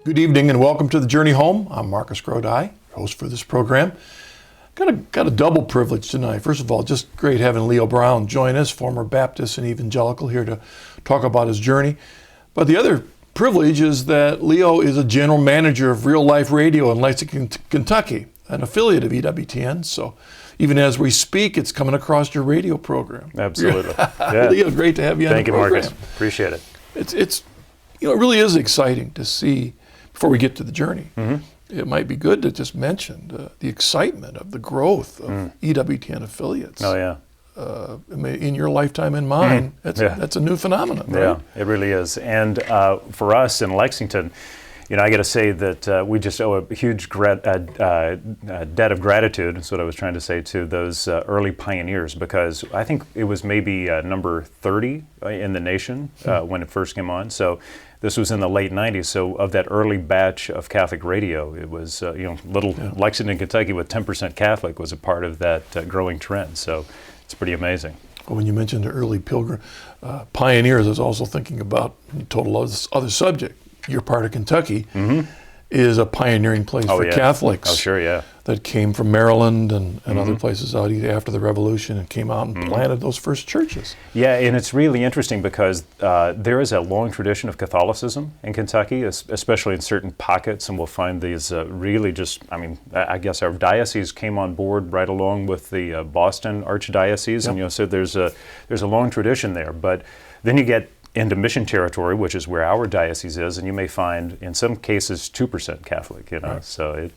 Good evening and welcome to The Journey Home. I'm Marcus Grodi, host for this program. Got a double privilege tonight. First of all, just great having Leo Brown join us, former Baptist and Evangelical, here to talk about his journey. But the other privilege is that Leo is a general manager of Real Life Radio in Lexington, Kentucky, an affiliate of EWTN. So even as we speak, it's coming across your radio program. Absolutely. Yeah. Leo, great to have you on the program. Thank you, Marcus. Appreciate it. It really is exciting to see. Before we get to the journey, it might be good to just mention the excitement of the growth of EWTN affiliates. Oh, yeah. In your lifetime and mine, that's a new phenomenon, right? Yeah, it really is. And for us in Lexington, I got to say that we just owe a huge debt of gratitude, is what I was trying to say, to those early pioneers, because I think it was maybe number 30 in the nation when it first came on. So this was in the late 90s. So of that early batch of Catholic radio, it was, Lexington, Kentucky with 10% Catholic was a part of that growing trend. So it's pretty amazing. Well, when you mentioned the early pioneers, I was also thinking about a total other subject. Your part of Kentucky is a pioneering place for Catholics. Oh, sure, yeah. That came from Maryland and other places out after the Revolution and came out and planted those first churches. Yeah, and it's really interesting because there is a long tradition of Catholicism in Kentucky, especially in certain pockets, and we'll find these really I guess our diocese came on board right along with the Boston Archdiocese, and so there's a long tradition there. But then you get into mission territory, which is where our diocese is, and you may find in some cases 2% Catholic. Right. So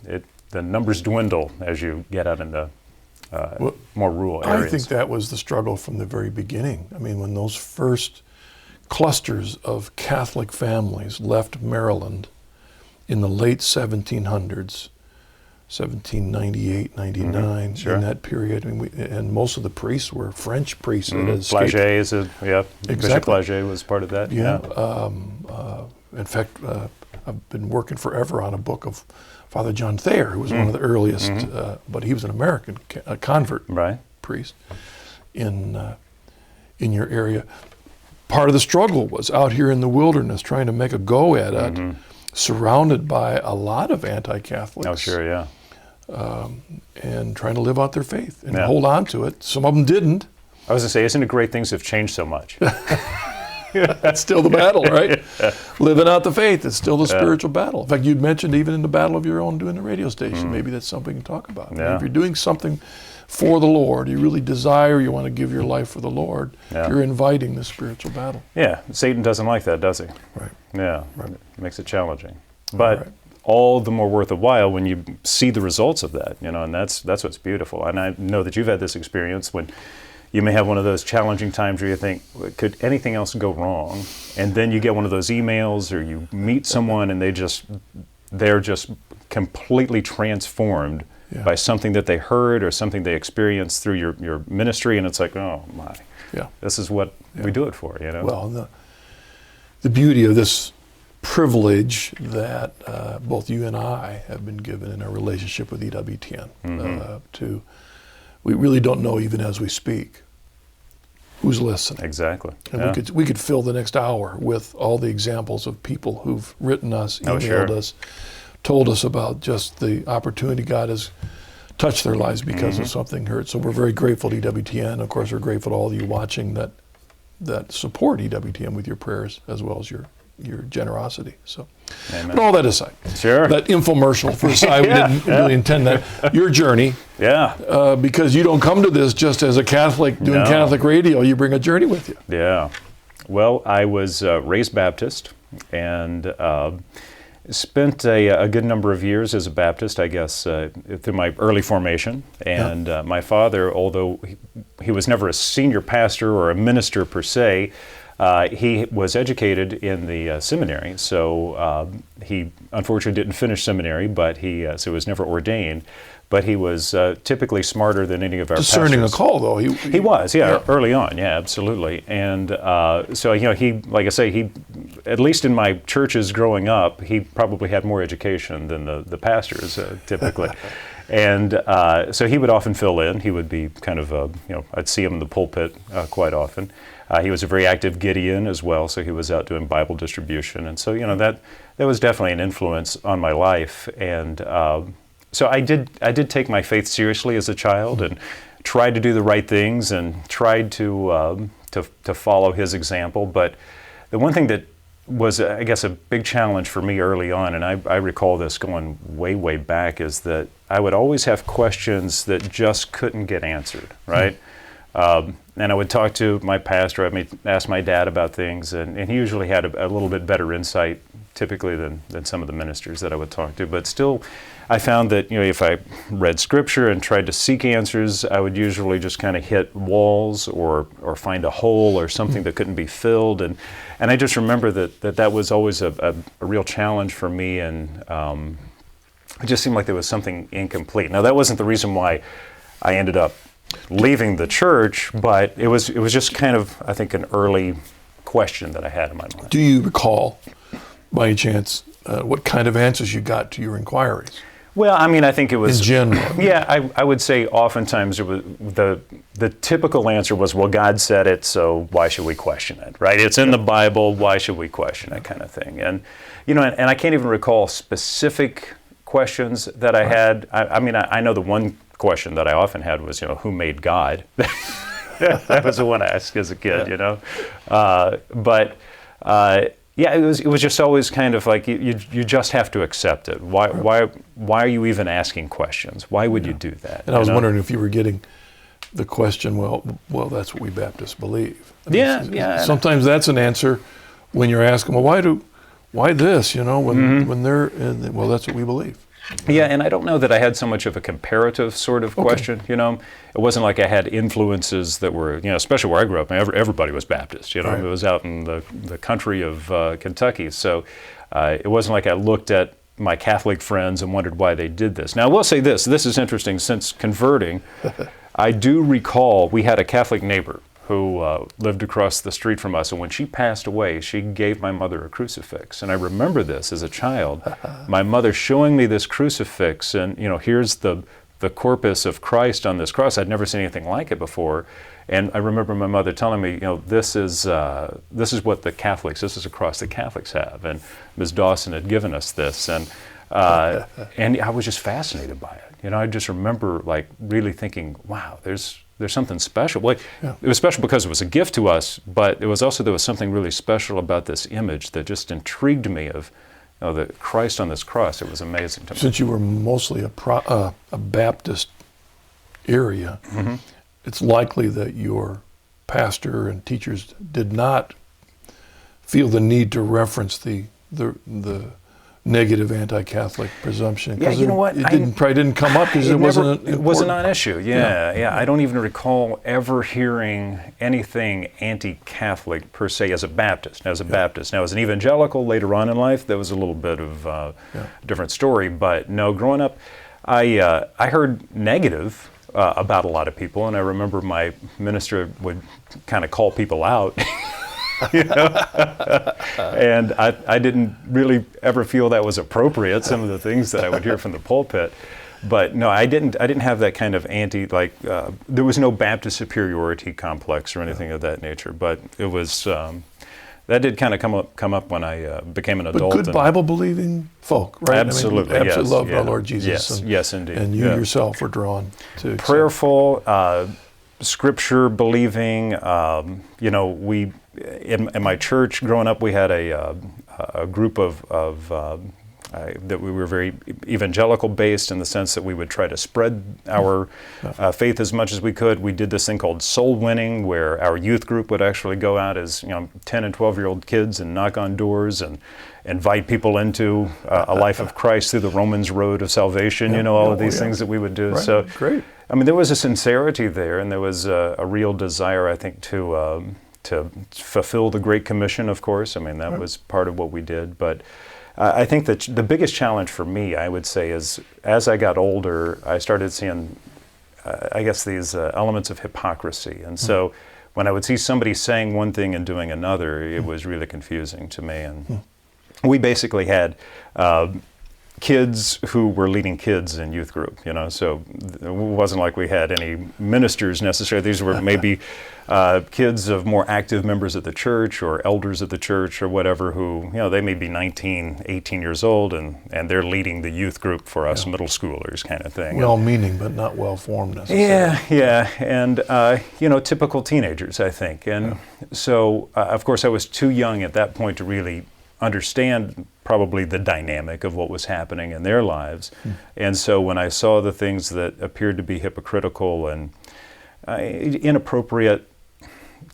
the numbers dwindle as you get out into more rural areas. I think that was the struggle from the very beginning. I mean, when those first clusters of Catholic families left Maryland in the late 1700s, 1798, 99, in that period, and most of the priests were French priests. Flaget Bishop Flaget was part of that. In fact, I've been working forever on a book of Father John Thayer, who was one of the earliest, but he was an American convert priest in your area. Part of the struggle was out here in the wilderness trying to make a go at it, surrounded by a lot of anti-Catholics. Oh, sure, yeah. And trying to live out their faith and hold on to it. Some of them didn't. I was going to say, isn't it great things have changed so much? That's still the battle, right? Living out the faith is still the spiritual battle. In fact, you'd mentioned even in the battle of your own doing the radio station, maybe that's something to talk about. If you're doing something for the Lord, you really desire, you want to give your life for the Lord, you're inviting the spiritual battle. Yeah, Satan doesn't like that, does he? Right. Yeah, it makes it challenging. But all the more worth a while when you see the results of that, and that's what's beautiful. And I know that you've had this experience when you may have one of those challenging times where you think, could anything else go wrong? And then you get one of those emails or you meet someone and they're just completely transformed by something that they heard or something they experienced through your ministry, and it's like, oh my, this is what we do it for, Well, the beauty of this privilege that both you and I have been given in our relationship with EWTN, we really don't know even as we speak who's listening. Exactly. And we could fill the next hour with all the examples of people who've written us, emailed us, told us about just the opportunity God has touched their lives because of something heard. So we're very grateful to EWTN. Of course, we're grateful to all of you watching that support EWTN with your prayers as well as your generosity. So, but all that aside, that infomercial for aside, we didn't really intend that. Your journey, because you don't come to this just as a Catholic doing Catholic radio. You bring a journey with you. Yeah. Well, I was raised Baptist and spent a good number of years as a Baptist, I guess, through my early formation. And my father, although he was never a senior pastor or a minister per se, he was educated in the seminary, so he unfortunately didn't finish seminary, but so was never ordained. But he was typically smarter than any of our discerning pastors. a call, though. He was, early on, absolutely. And so, he, like I say, he, at least in my churches growing up, he probably had more education than the pastors typically. And so he would often fill in. He would be kind of, I'd see him in the pulpit quite often. He was a very active Gideon as well, so he was out doing Bible distribution. And so, that was definitely an influence on my life. And so I did take my faith seriously as a child and tried to do the right things and tried to follow his example. But the one thing that was, I guess, a big challenge for me early on, and I recall this going way, way back, is that I would always have questions that just couldn't get answered, right? And I would talk to my pastor, I ask my dad about things, and he usually had a little bit better insight typically than some of the ministers that I would talk to. But still, I found that if I read scripture and tried to seek answers, I would usually just kind of hit walls or find a hole or something that couldn't be filled. And I just remember that was always a real challenge for me, and it just seemed like there was something incomplete. Now, that wasn't the reason why I ended up leaving the church, but it was just kind of, I think, an early question that I had in my mind. Do you recall, by any chance, what kind of answers you got to your inquiries? Well, I think it was... In general. Yeah, I would say oftentimes it was the typical answer was, well, God said it, so why should we question it, right? It's in the Bible, why should we question it, kind of thing. And, and I can't even recall specific questions that I had. I know the one question that I often had was, who made God? That was the one I asked as a kid, Yeah, it was just always kind of like you just have to accept it. Why are you even asking questions? Why would you do that? And I was wondering if you were getting the question, well, that's what we Baptists believe. Yeah. Sometimes that's an answer when you're asking, well, why this? When they're, well, that's what we believe. Yeah, and I don't know that I had so much of a comparative sort of question, It wasn't like I had influences that were, especially where I grew up, everybody was Baptist, Right. It was out in the country of Kentucky. So it wasn't like I looked at my Catholic friends and wondered why they did this. Now, I will say this is interesting. Since converting, I do recall we had a Catholic neighbor who lived across the street from us, and when she passed away, she gave my mother a crucifix. And I remember this as a child, my mother showing me this crucifix, and here's the corpus of Christ on this cross. I'd never seen anything like it before, and I remember my mother telling me, this is what the Catholics, this is a cross the Catholics have, and Ms. Dawson had given us this, and I was just fascinated by it. I just remember really thinking, wow, there's something special. Well, It was special because it was a gift to us, but there was something really special about this image that just intrigued me of the Christ on this cross. It was amazing to me. Since you were mostly a Baptist area, it's likely that your pastor and teachers did not feel the need to reference the negative anti-Catholic presumption. Yeah, you know what? It probably didn't come up because it wasn't important. It was a non-issue. Yeah. I don't even recall ever hearing anything anti-Catholic per se as a Baptist. Now, as an Evangelical later on in life, that was a little bit of a different story. But no, growing up, I heard negative about a lot of people, and I remember my minister would kind of call people out. And I didn't really ever feel that was appropriate, some of the things that I would hear from the pulpit. But no, I didn't have that kind of there was no Baptist superiority complex or anything of that nature. But it was, that did kind of come up when I became an adult. But good Bible-believing folk, right? Absolutely, absolutely loved our Lord Jesus. Yes, indeed. And you yourself were drawn to. Prayerful, Scripture-believing, we... In my church, growing up, we had a group that we were very evangelical based in the sense that we would try to spread our faith as much as we could. We did this thing called soul winning, where our youth group would actually go out as 10 and 12-year-old kids and knock on doors and invite people into a life of Christ through the Romans road of salvation. All of these things that we would do. Right. So great. There was a sincerity there, and there was a real desire, I think, to fulfill the Great Commission, of course. That was part of what we did. But I think that the biggest challenge for me, I would say, is as I got older, I started seeing, these elements of hypocrisy. And so when I would see somebody saying one thing and doing another, it was really confusing to me. And we basically had kids who were leading kids in youth group, so it wasn't like we had any ministers necessarily. These were maybe kids of more active members of the church or elders of the church or whatever who, they may be 19, 18 years old and they're leading the youth group for us middle schoolers kind of thing. Well-meaning but not well-formed necessarily. Yeah, and typical teenagers, I think. And so, of course, I was too young at that point to really understand probably the dynamic of what was happening in their lives. And so when I saw the things that appeared to be hypocritical and inappropriate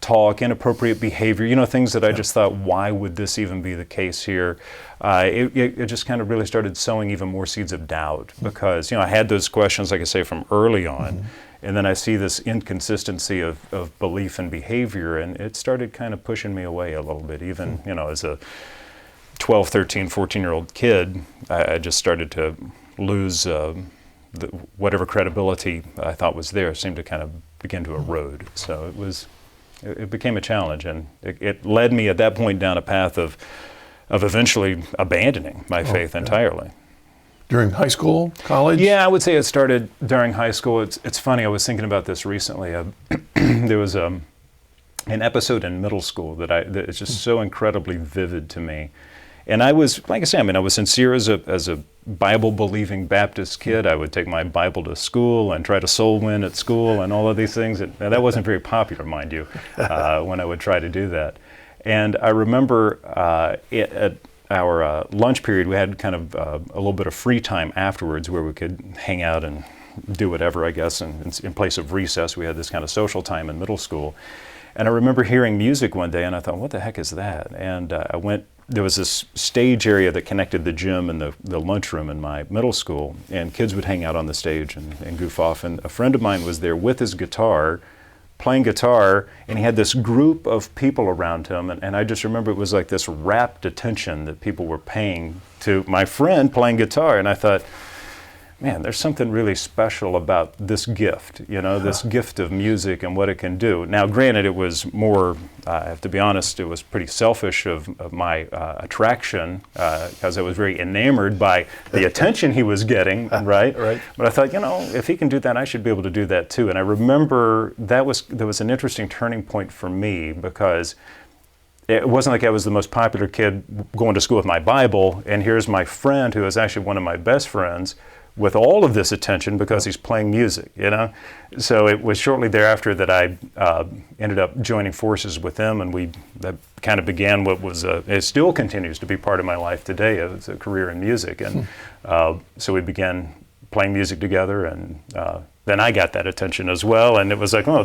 talk, inappropriate behavior, things that I just thought, why would this even be the case here? It just kind of really started sowing even more seeds of doubt because, I had those questions, like I say, from early on. And then I see this inconsistency of belief and behavior, and it started kind of pushing me away a little bit, even, as a 12, 13, 14-year-old kid, I just started to lose whatever credibility I thought was there seemed to kind of begin to erode. So it became a challenge, and it led me at that point down a path of eventually abandoning my faith entirely. During high school, college? Yeah, I would say it started during high school. It's funny, I was thinking about this recently. There was an episode in middle school that is just so incredibly vivid to me. And I was, like I say, I was sincere as a Bible-believing Baptist kid. I would take my Bible to school and try to soul win at school and all of these things. And that wasn't very popular, mind you, when I would try to do that. And I remember at our lunch period, we had kind of a little bit of free time afterwards where we could hang out and do whatever, I guess. And in place of recess, we had this kind of social time in middle school. And I remember hearing music one day, and I thought, what the heck is that? And I went. There was this stage area that connected the gym and the lunchroom in my middle school, and kids would hang out on the stage and goof off. And a friend of mine was there with his guitar, playing guitar, and he had this group of people around him. And I just remember it was like this rapt attention that people were paying to my friend playing guitar. And I thought, man, there's something really special about this gift, this gift of music and what it can do. Now, granted, it was more, I have to be honest, it was pretty selfish of my attraction because I was very enamored by the attention he was getting, right? But I thought, if he can do that, I should be able to do that too. And I remember there was an interesting turning point for me because it wasn't like I was the most popular kid going to school with my Bible, and here's my friend who is actually one of my best friends with all of this attention because he's playing music, So it was shortly thereafter that I ended up joining forces with them, and that kind of began what was, it still continues to be part of my life today, as a career in music. And so we began playing music together, and then I got that attention as well, and it was like, oh,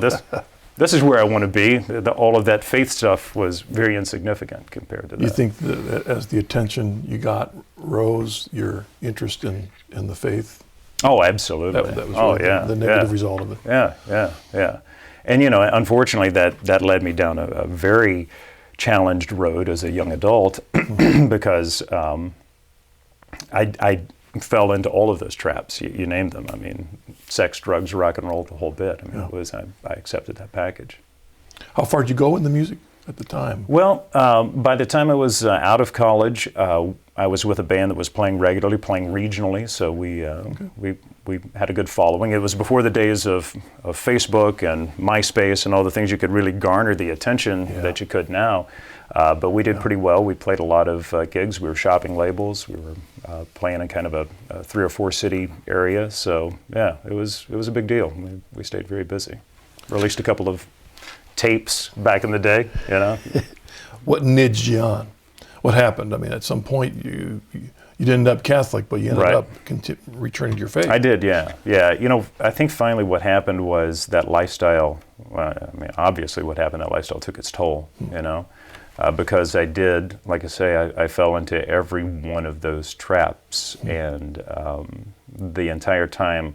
this is where I want to be. All of that faith stuff was very insignificant compared to that. You think that as the attention you got rose, your interest in the faith? Oh, absolutely. That was really the negative result of it. Yeah. And unfortunately, that led me down a very challenged road as a young adult because I fell into all of those traps. You named them. Sex, drugs, rock and roll, the whole bit. I accepted that package. How far did you go in the music at the time? Well, by the time I was out of college, I was with a band that was playing regularly, playing regionally. So we had a good following. It was before the days of Facebook and MySpace and all the things you could really garner the attention that you could now. But we did pretty well. We played a lot of gigs. We were shopping labels. We were playing in kind of a 3 or 4 city area. So yeah, it was a big deal. We stayed very busy. Released a couple of tapes back in the day. What nudged you on? What happened? At some point you didn't end up Catholic, but you ended up returning to your faith. I did, yeah. I think finally what happened was that lifestyle. Obviously, what happened, that lifestyle took its toll. Because I did, like I say, I fell into every one of those traps, and the entire time,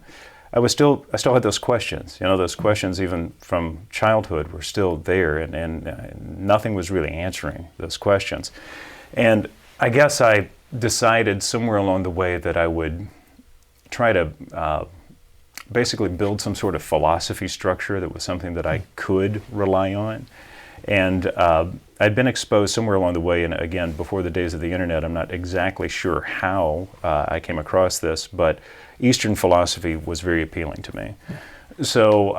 I still had those questions. Those questions even from childhood were still there, and nothing was really answering those questions. And I guess I decided somewhere along the way that I would try to basically build some sort of philosophy structure that was something that I could rely on. And I'd been exposed somewhere along the way, and again, before the days of the internet, I'm not exactly sure how I came across this, but Eastern philosophy was very appealing to me. So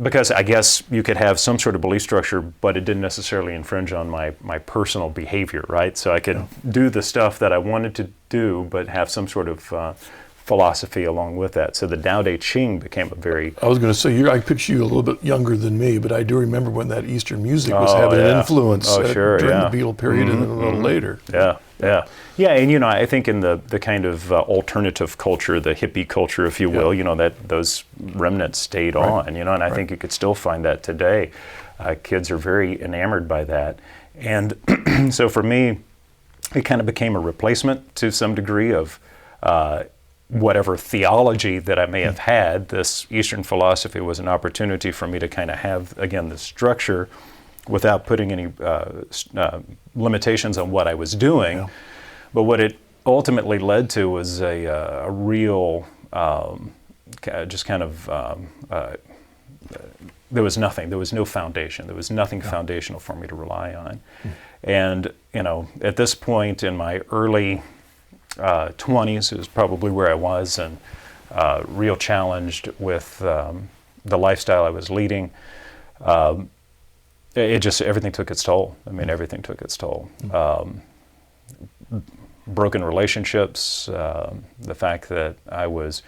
because I guess you could have some sort of belief structure, but it didn't necessarily infringe on my personal behavior, right? So I could do the stuff that I wanted to do, but have some sort of philosophy along with that. So the Tao Te Ching became a very... I was going to say, I picture you a little bit younger than me, but I do remember when that Eastern music was having an influence during the Beatle period and then a little later. Yeah, and I think in the kind of alternative culture, the hippie culture, if you will, that those remnants stayed on, and I think you could still find that today. Kids are very enamored by that. And so for me, it kind of became a replacement to some degree of whatever theology that I may have had. This Eastern philosophy was an opportunity for me to kind of have, again, the structure without putting any limitations on what I was doing. Yeah. But what it ultimately led to was a real, just kind of, there was nothing, there was no foundation, there was nothing foundational for me to rely on. And, at this point in my early 20s is probably where I was, and real challenged with the lifestyle I was leading. Everything took its toll. I mean, everything took its toll. Broken relationships, the fact that I was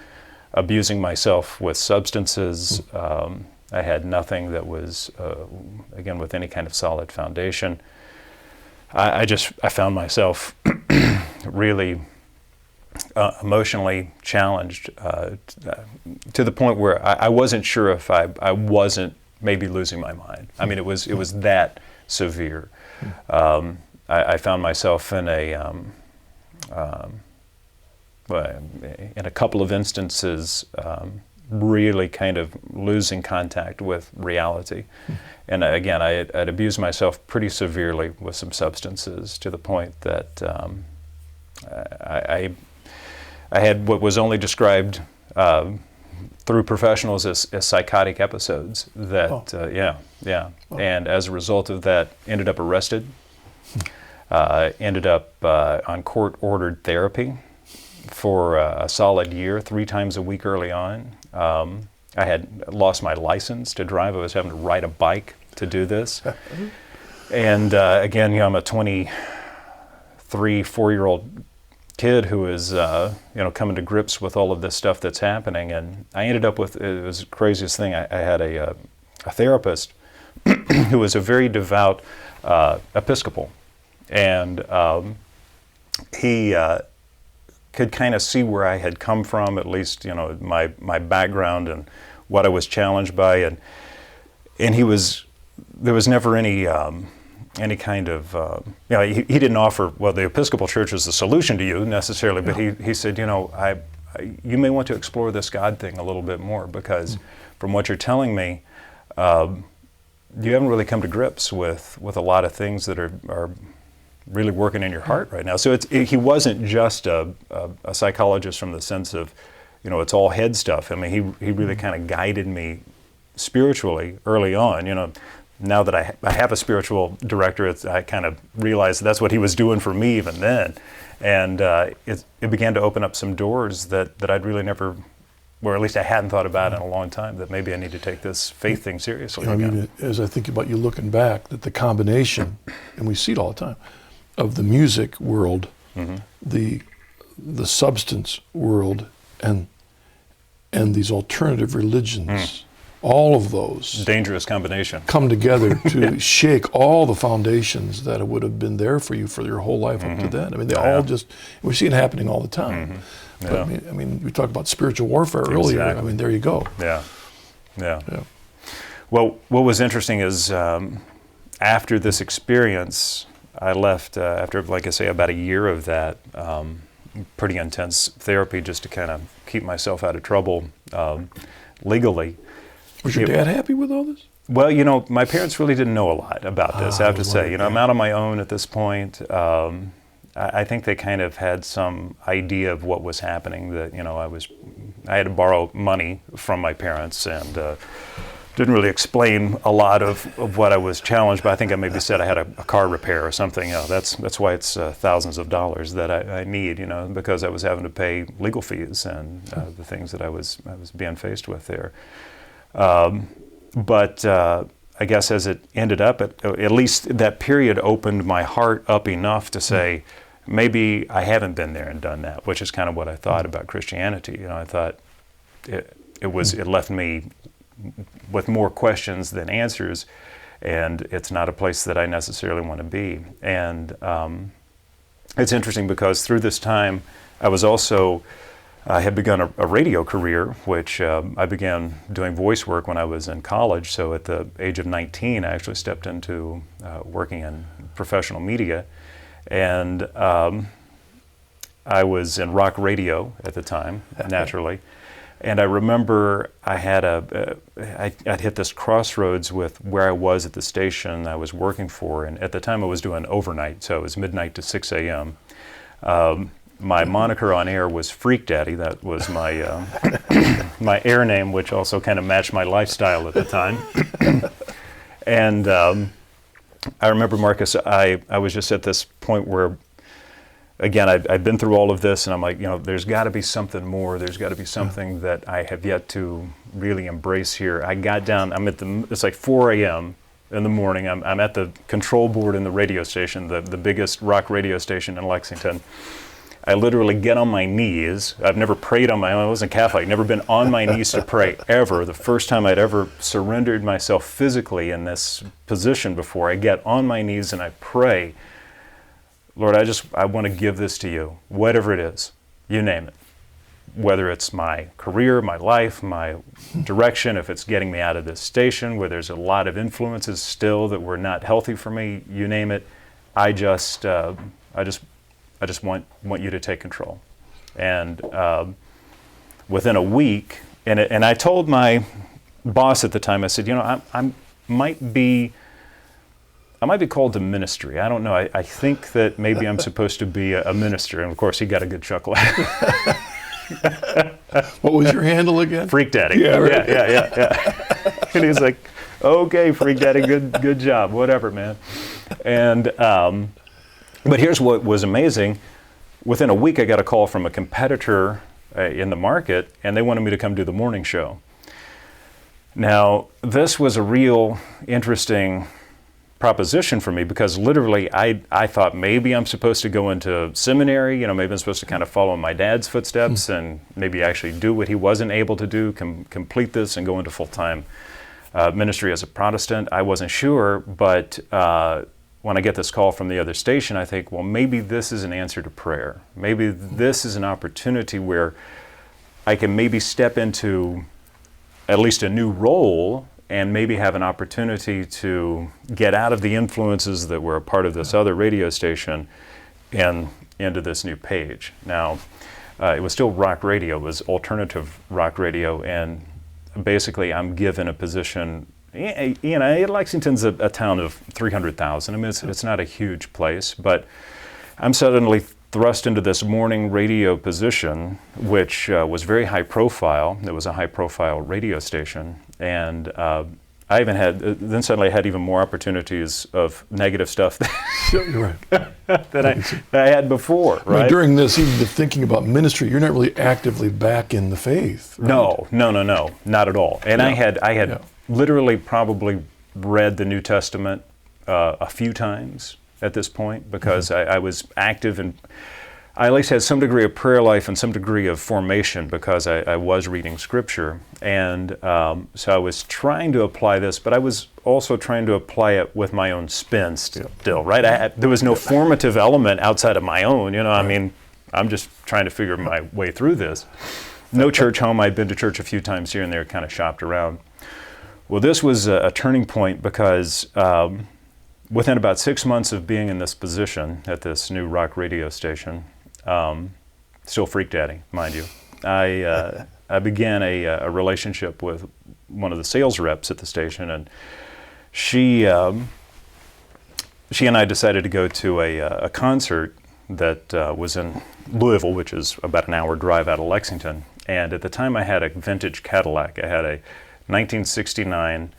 abusing myself with substances. I had nothing that was, again, with any kind of solid foundation. I found myself really emotionally challenged to the point where I wasn't sure if I wasn't maybe losing my mind. I mean, it was that severe. I found myself in a couple of instances really kind of losing contact with reality. And again, I'd abused myself pretty severely with some substances to the point that I had what was only described through professionals as psychotic episodes that, And as a result of that, ended up arrested, ended up on court-ordered therapy for a solid year, 3 times a week early on. I had lost my license to drive. I was having to ride a bike to do this. And again, I'm a 23, 4-year-old kid who is, coming to grips with all of this stuff that's happening. And I ended up with, it was the craziest thing, I had a therapist who was a very devout Episcopal. And he could kind of see where I had come from, at least, my background and what I was challenged by. And there was never any kind of, he didn't offer, well, the Episcopal Church is the solution to you necessarily, but he said, you may want to explore this God thing a little bit more, because from what you're telling me, you haven't really come to grips with a lot of things that are really working in your heart right now. So he wasn't just a psychologist from the sense of, it's all head stuff. I mean, he really kind of guided me spiritually early on. Now that I have a spiritual director, I kind of realized that's what he was doing for me even then. And it began to open up some doors that I'd really never, or at least I hadn't thought about in a long time, that maybe I need to take this faith thing seriously again. I mean, as I think about you looking back, that the combination, and we see it all the time, of the music world, the substance world, and these alternative religions, all of those dangerous combination come together to shake all the foundations that would have been there for you for your whole life up to then. I mean, they all just, we see it happening all the time. But I mean, we talked about spiritual warfare earlier. I mean, there you go. Yeah. Well, what was interesting is after this experience, I left after, like I say, about a year of that pretty intense therapy just to kind of keep myself out of trouble legally. Was your dad happy with all this? Well, my parents really didn't know a lot about this, I have to say. I'm out on my own at this point. I think they kind of had some idea of what was happening, that, I had to borrow money from my parents and didn't really explain a lot of what I was challenged by. I think I maybe said I had a car repair or something. That's why it's thousands of dollars that I need, because I was having to pay legal fees and the things that I was being faced with there. But I guess as it ended up, at least that period opened my heart up enough to say, maybe I haven't been there and done that, which is kind of what I thought about Christianity. I thought it left me with more questions than answers, and it's not a place that I necessarily want to be. And it's interesting because through this time, I had begun a radio career, which I began doing voice work when I was in college. So at the age of 19, I actually stepped into working in professional media. And I was in rock radio at the time, naturally. And I remember I'd hit this crossroads with where I was at the station I was working for. And at the time I was doing overnight, so it was midnight to 6 a.m. My moniker on air was Freak Daddy. That was my my air name, which also kind of matched my lifestyle at the time. And I remember, Marcus, I was just at this point where, again, I'd been through all of this, and I'm like, there's got to be something more. There's got to be something that I have yet to really embrace here. I got down. It's like 4 a.m. in the morning. I'm at the control board in the radio station, the biggest rock radio station in Lexington. I literally get on my knees. I've never prayed on my own. I wasn't Catholic. Never been on my knees to pray ever. The first time I'd ever surrendered myself physically in this position before. I get on my knees and I pray, Lord, I want to give this to you, whatever it is, you name it. Whether it's my career, my life, my direction, if it's getting me out of this station where there's a lot of influences still that were not healthy for me, you name it. I just want you to take control. And within a week, and I told my boss at the time, I said, I might be called to ministry. I don't know. I think that maybe I'm supposed to be a minister. And of course, he got a good chuckle. What was your handle again? Freak Daddy. Yeah, right. Yeah. And he's like, okay, Freak Daddy, good job, whatever, man. And but here's what was amazing. Within a week, I got a call from a competitor in the market, and they wanted me to come do the morning show. Now, this was a real interesting proposition for me because literally I thought maybe I'm supposed to go into seminary, maybe I'm supposed to kind of follow my dad's footsteps and maybe actually do what he wasn't able to do, complete this and go into full-time ministry as a Protestant. I wasn't sure, but when I get this call from the other station, I think, well, maybe this is an answer to prayer. Maybe this is an opportunity where I can maybe step into at least a new role and maybe have an opportunity to get out of the influences that were a part of this other radio station and into this new page. Now, it was still rock radio, it was alternative rock radio, and basically I'm given a position. Lexington's a town of 300,000. I mean, it's not a huge place, but I'm suddenly thrust into this morning radio position, which was very high profile. It was a high profile radio station, and I even then suddenly I had even more opportunities of negative stuff that I had before, right? During this, even the thinking about ministry, you're not really actively back in the faith, right? No, not at all. And I had literally probably read the New Testament a few times at this point because I was active and I at least had some degree of prayer life and some degree of formation because I was reading Scripture. And so I was trying to apply this, but I was also trying to apply it with my own spin still, right? There was no formative element outside of my own, I mean, I'm just trying to figure my way through this. No church home. I'd been to church a few times here and there, kind of shopped around. Well, this was a turning point because within about 6 months of being in this position at this new rock radio station, still Freak Daddy, mind you, I began a relationship with one of the sales reps at the station, and she and I decided to go to a concert that was in Louisville, which is about an hour drive out of Lexington. And at the time, I had a vintage Cadillac. I had a 1969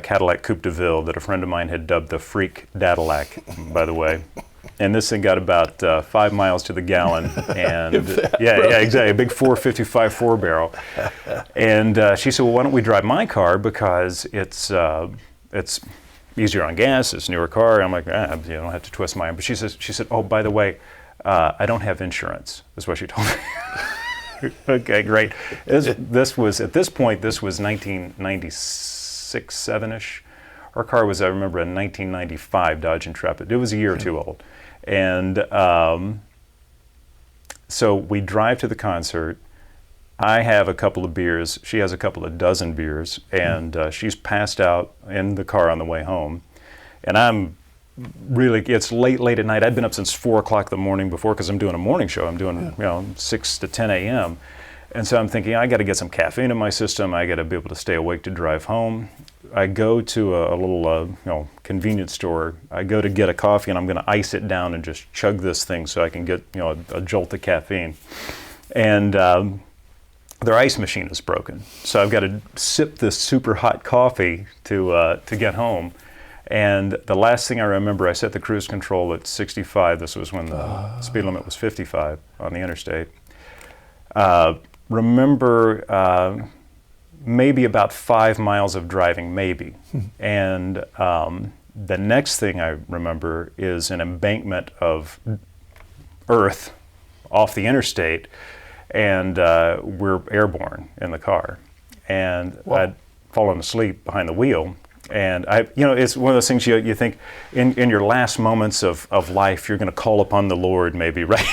Cadillac Coupe de Ville that a friend of mine had dubbed the Freak Dadillac, by the way. And this thing got about 5 miles to the gallon, and yeah, exactly, a big 455 4-barrel. And she said, "Well, why don't we drive my car because it's easier on gas, it's a newer car." I'm like, "You don't have to twist my arm." But she said, "Oh, by the way, I don't have insurance." That's what she told me. Okay, great. This was at this point. This was 1996, 7-ish. Our car was, I remember, a 1995 Dodge Intrepid. It was a year or two old. And so we drive to the concert. I have a couple of beers. She has a couple of dozen beers. And she's passed out in the car on the way home. And I'm really, it's late at night. I'd been up since 4 o'clock the morning before because I'm doing a morning show. I'm doing 6 to 10 a.m. And so I'm thinking, I got to get some caffeine in my system. I got to be able to stay awake to drive home. I go to a little convenience store. I go to get a coffee, and I'm going to ice it down and just chug this thing so I can get a jolt of caffeine. And their ice machine is broken, so I've got to sip this super hot coffee to get home. And the last thing I remember, I set the cruise control at 65. This was when the speed limit was 55 on the interstate. Remember maybe about 5 miles of driving, maybe. And the next thing I remember is an embankment of earth off the interstate, and we're airborne in the car. And I'd fallen asleep behind the wheel. And it's one of those things you think in your last moments of life, you're going to call upon the Lord, maybe, right?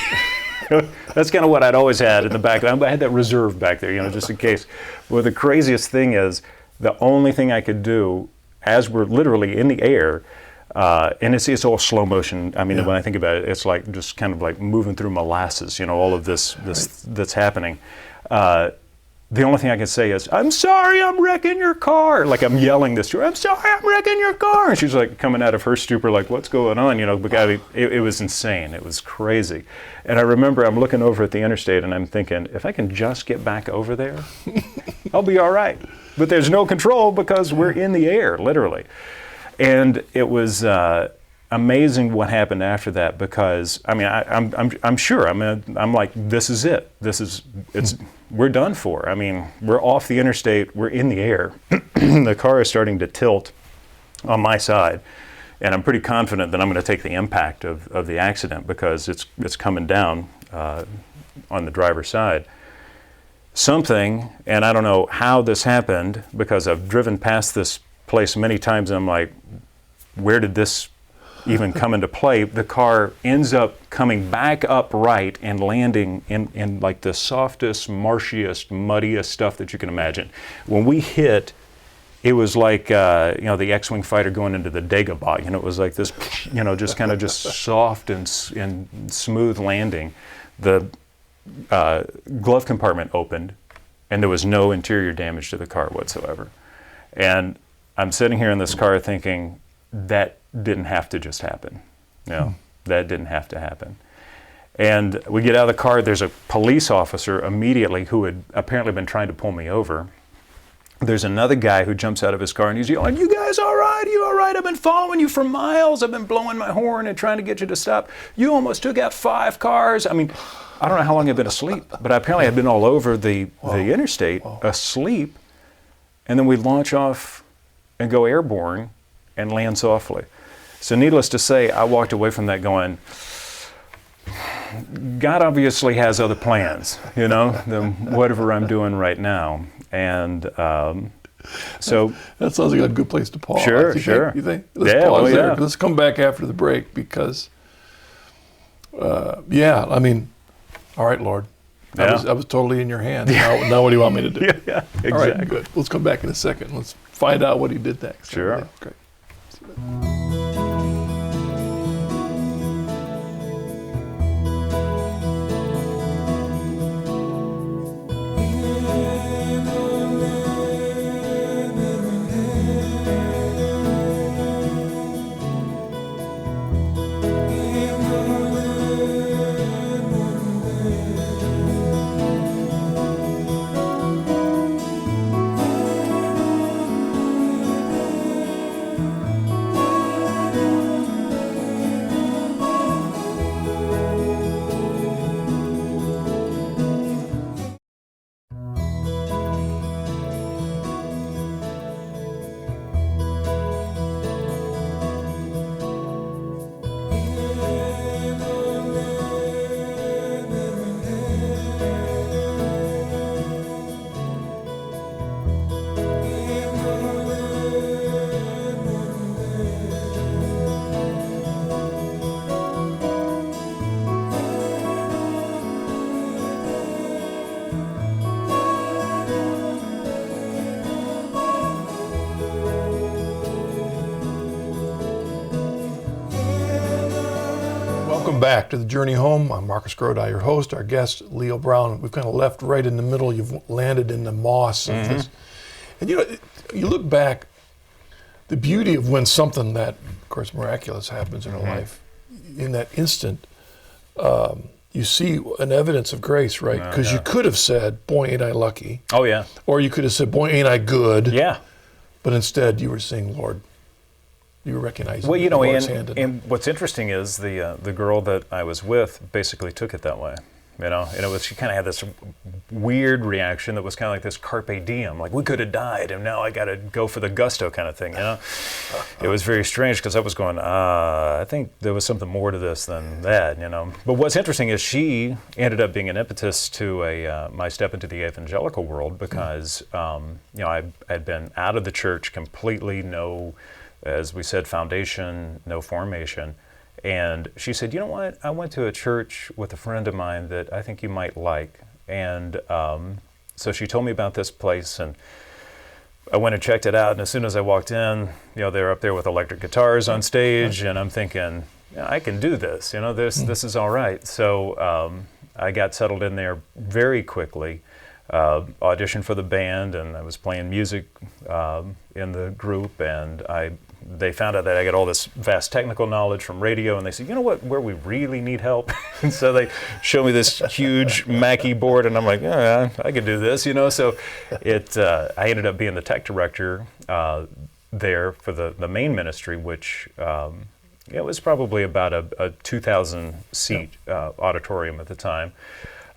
That's kind of what I'd always had in the back. I had that reserve back there, just in case. Well, the craziest thing is the only thing I could do as we're literally in the air, and it's all slow motion. I mean, when I think about it, it's like just kind of like moving through molasses, all of this that's happening. The only thing I can say is, "I'm sorry, I'm wrecking your car." Like I'm yelling this to her, "I'm sorry, I'm wrecking your car." And she's like coming out of her stupor, like, "What's going on?" Because it was insane. It was crazy. And I remember I'm looking over at the interstate and I'm thinking, if I can just get back over there, I'll be all right. But there's no control because we're in the air, literally. And it was amazing what happened after that, because I mean I'm sure I'm like, this is it. We're done for. I mean, we're off the interstate. We're in the air. The car is starting to tilt on my side, and I'm pretty confident that I'm going to take the impact of the accident because it's coming down on the driver's side. Something, and I don't know how this happened because I've driven past this place many times, and I'm like, where did this even come into play? The car ends up coming back upright and landing in like the softest, marshiest, muddiest stuff that you can imagine. When we hit, it was like the X-wing fighter going into the Dagobah. It was like this, just kind of just soft and smooth landing. The glove compartment opened, and there was no interior damage to the car whatsoever. And I'm sitting here in this car thinking, that didn't have to just happen. That didn't have to happen. And we get out of the car. There's a police officer immediately who had apparently been trying to pull me over. There's another guy who jumps out of his car and he's yelling, "You guys all right? You all right? I've been following you for miles. I've been blowing my horn and trying to get you to stop. You almost took out 5 cars. I mean, I don't know how long I've been asleep, but apparently I've been all over the interstate asleep. And then we launch off and go airborne and land softly. So needless to say, I walked away from that going, God obviously has other plans, than whatever I'm doing right now. And so that sounds like a good place to pause. Sure. You think? Let's pause there. Let's come back after the break because, I mean, all right, Lord. I was totally in your hands. Now what do you want me to do? Yeah, exactly. All right, good. Let's come back in a second. Let's find out what he did next. Sure. Yeah, great. Welcome back to The Journey Home. I'm Marcus Grodi, your host. Our guest, Leo Brown. We've kind of left right in the middle. You've landed in the moss of this. And you look back, the beauty of when something that, of course, miraculous happens in our life, in that instant, you see an evidence of grace, right? Because you could have said, boy, ain't I lucky. Oh, yeah. Or you could have said, boy, ain't I good. Yeah. But instead, you were saying, Lord, you were recognizing well, the Lord's hand in it. and what's interesting is the girl that I was with basically took it that way. And she kind of had this weird reaction that was kind of like this carpe diem, like we could have died and now I got to go for the gusto kind of thing, It was very strange because I was going, I think there was something more to this than that, But what's interesting is she ended up being an impetus to my step into the evangelical world because, I had been out of the church completely, no, as we said, foundation, no formation. And she said, you know what, I went to a church with a friend of mine that I think you might like. And so she told me about this place, and I went and checked it out. And as soon as I walked in, they're up there with electric guitars on stage, and I'm thinking, I can do this, this is all right. So I got settled in there very quickly, auditioned for the band, and I was playing music in the group, and they found out that I got all this vast technical knowledge from radio, and they said, you know what, where we really need help? And so they showed me this huge Mackie board, and I'm like, yeah, I could do this, So I ended up being the tech director there for the main ministry, which it was probably about a 2,000 seat auditorium at the time.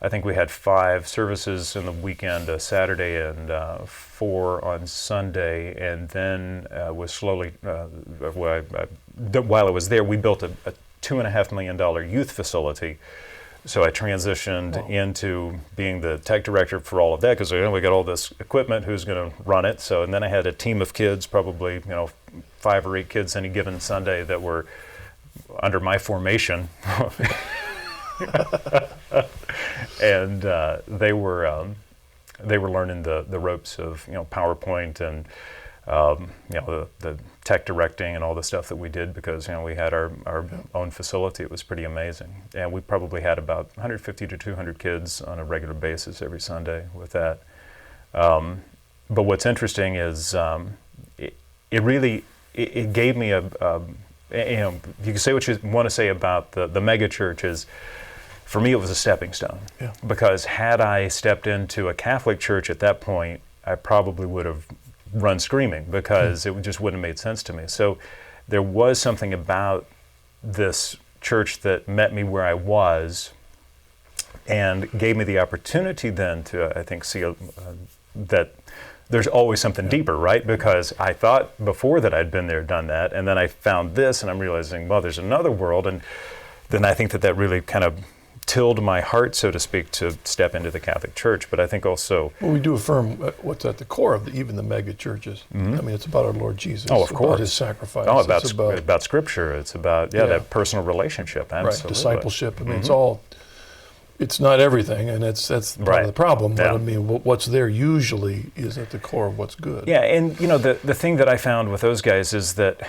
I think we had 5 services in the weekend, a Saturday and 4 on Sunday, and then was slowly, while I was there, we built a $2.5 million youth facility. So I transitioned into being the tech director for all of that because we got all this equipment, who's going to run it. So, and then I had a team of kids, probably 5 or 8 kids any given Sunday that were under my formation. And they were learning the ropes of PowerPoint and the tech directing and all the stuff that we did because we had our own facility. It was pretty amazing, and we probably had about 150 to 200 kids on a regular basis every Sunday with that. But what's interesting is it really gave me you can say what you want to say about the mega churches. For me, it was a stepping stone, because had I stepped into a Catholic church at that point, I probably would have run screaming because it just wouldn't have made sense to me. So there was something about this church that met me where I was and gave me the opportunity then to, I think, see that there's always something deeper, right? Because I thought before that I'd been there, done that, and then I found this, and I'm realizing, well, there's another world, and then I think that really kind of tilled my heart, so to speak, to step into the Catholic Church. But I think also... Well, we do affirm what's at the core of even the mega churches. I mean, it's about our Lord Jesus. Oh, of course. About His sacrifice. Oh, about Scripture. It's about, that personal relationship. Absolutely. Right, discipleship. I mean, it's not everything, and that's part of the problem. But I mean, what's there usually is at the core of what's good. Yeah, and the thing that I found with those guys is that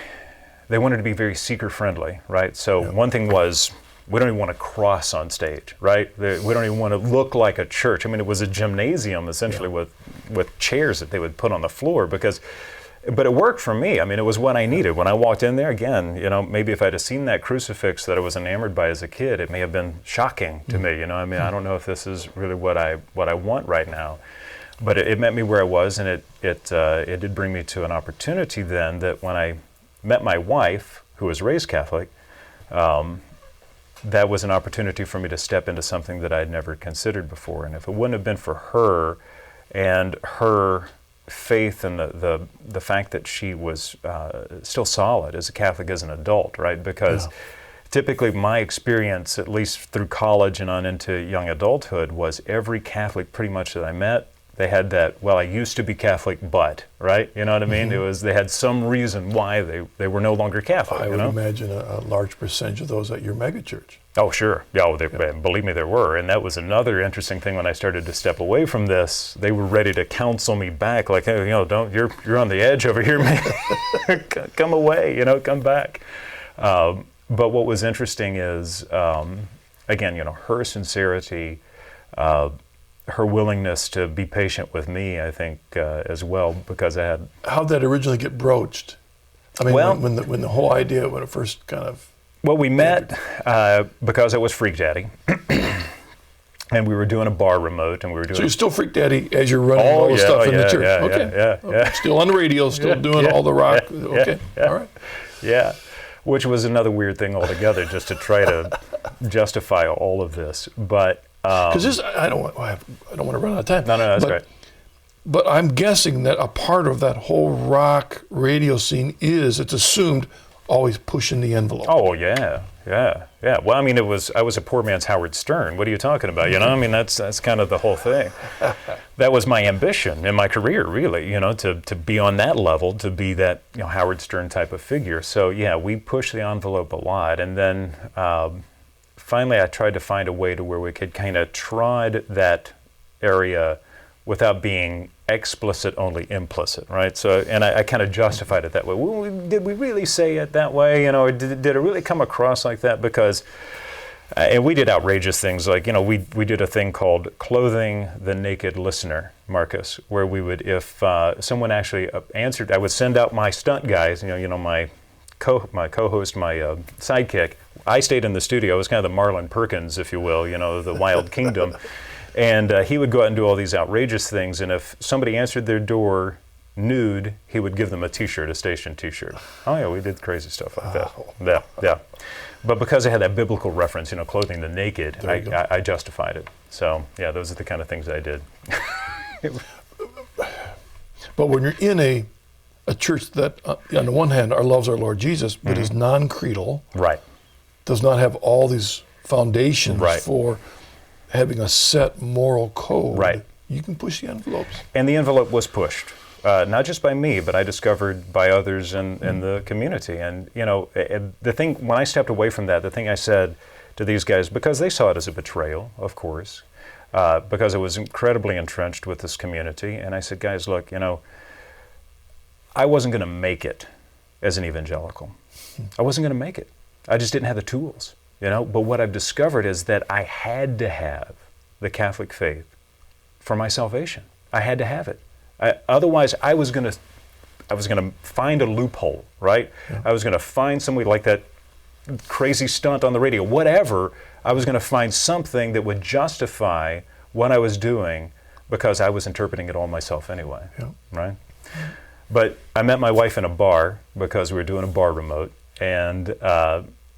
they wanted to be very seeker-friendly, right? So one thing was, we don't even want to cross on stage, right? We don't even want to look like a church. I mean, it was a gymnasium essentially with chairs that they would put on the floor but it worked for me. I mean, it was what I needed. When I walked in there, again, maybe if I'd have seen that crucifix that I was enamored by as a kid, it may have been shocking to me, I mean, I don't know if this is really what I want right now. But it met me where I was, and it did bring me to an opportunity then that when I met my wife, who was raised Catholic, that was an opportunity for me to step into something that I'd never considered before. And if it wouldn't have been for her and her faith and the fact that she was still solid as a Catholic as an adult, right? Because typically my experience, at least through college and on into young adulthood, was every Catholic pretty much that I met, they had that, well, I used to be Catholic, but, right? You know what I mean? It was, they had some reason why they were no longer Catholic. I would imagine a large percentage of those at your megachurch. Oh, sure. Yeah, believe me, there were. And that was another interesting thing when I started to step away from this. They were ready to counsel me back, like, hey, you're on the edge over here, man. Come away, come back. But what was interesting is, again, her sincerity, her willingness to be patient with me, I think, as well, because I had... How'd that originally get broached? I mean, well, when the whole idea, when it first kind of... Well, we met because I was Freak Daddy, and we were doing a bar remote, and we were doing... So you're still Freak Daddy as you're running all the stuff in the church? Okay. Still on the radio, still doing all the rock? Okay, all right. Yeah, which was another weird thing altogether, just to try to justify all of this, but... Because I don't want to run out of time. No, that's great. But I'm guessing that a part of that whole rock radio scene is, it's assumed, always pushing the envelope. Oh yeah. Well, I mean, I was a poor man's Howard Stern. What are you talking about? I mean, that's kind of the whole thing. That was my ambition in my career, really. To be on that level, to be that Howard Stern type of figure. So yeah, we pushed the envelope a lot, and then. Finally, I tried to find a way to where we could kind of trod that area without being explicit, only implicit, right? So, and I kind of justified it that way. Well, did we really say it that way? Or did it really come across like that? Because, and we did outrageous things, like, we did a thing called Clothing the Naked Listener, Marcus, where we would, if someone actually answered, I would send out my stunt guys, my co-host, my sidekick. I stayed in the studio. It was kind of the Marlon Perkins, if you will, the Wild Kingdom. And he would go out and do all these outrageous things. And if somebody answered their door nude, he would give them a T-shirt, a station T-shirt. Oh yeah, we did crazy stuff like that. Yeah. But because I had that biblical reference, clothing the naked, I justified it. So yeah, those are the kind of things I did. But when you're in a church that, on the one hand, loves our Lord Jesus, but is non-creedal, right, does not have all these foundations for having a set moral code, right, you can push the envelopes. And the envelope was pushed, not just by me, but I discovered by others in the community. And the thing, when I stepped away from that, the thing I said to these guys, because they saw it as a betrayal, of course, because I was incredibly entrenched with this community, and I said, guys, look, I wasn't going to make it as an evangelical. I wasn't going to make it. I just didn't have the tools, But what I've discovered is that I had to have the Catholic faith for my salvation. I had to have it. Otherwise, I was going to find a loophole, right? Yeah. I was going to find somebody like that crazy stunt on the radio, whatever. I was going to find something that would justify what I was doing because I was interpreting it all myself anyway, right? But I met my wife in a bar because we were doing a bar remote, and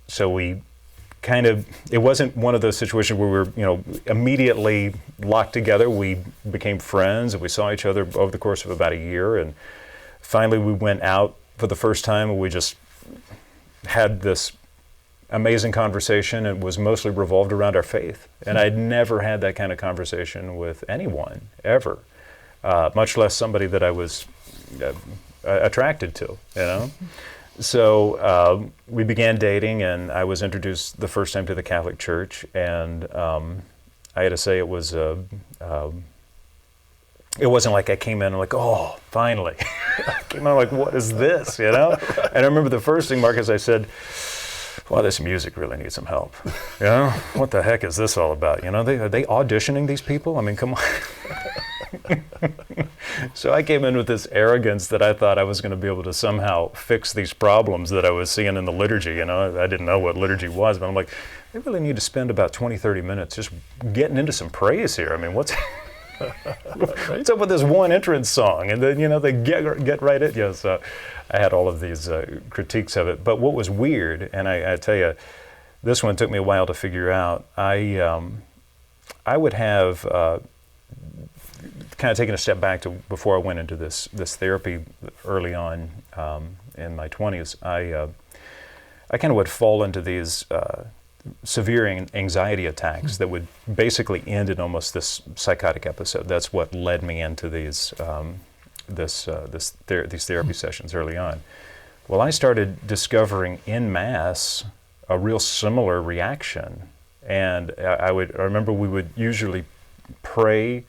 so we it wasn't one of those situations where we were, immediately locked together. We became friends, and we saw each other over the course of about a year, and finally we went out for the first time, and we just had this amazing conversation. It was mostly revolved around our faith, and I'd never had that kind of conversation with anyone, ever, much less somebody that I was attracted to, So we began dating, and I was introduced the first time to the Catholic Church, and I had to say it was it wasn't like I came in and like, oh, finally. I came in like, what is this, And I remember the first thing, Marcus, I said, well, this music really needs some help. What the heck is this all about? Are they auditioning these people? I mean, come on. So I came in with this arrogance that I thought I was going to be able to somehow fix these problems that I was seeing in the liturgy. I didn't know what liturgy was, but I'm like, they really need to spend about 20, 30 minutes just getting into some praise here. I mean, what's up with this one entrance song? And then, they get right at you. So I had all of these critiques of it. But what was weird, and I tell you, this one took me a while to figure out, I would have... kind of taking a step back to before I went into this therapy early on in my 20s, I kind of would fall into these severe anxiety attacks that would basically end in almost this psychotic episode. That's what led me into these therapy sessions early on. Well, I started discovering en masse a real similar reaction, and I remember we would usually pray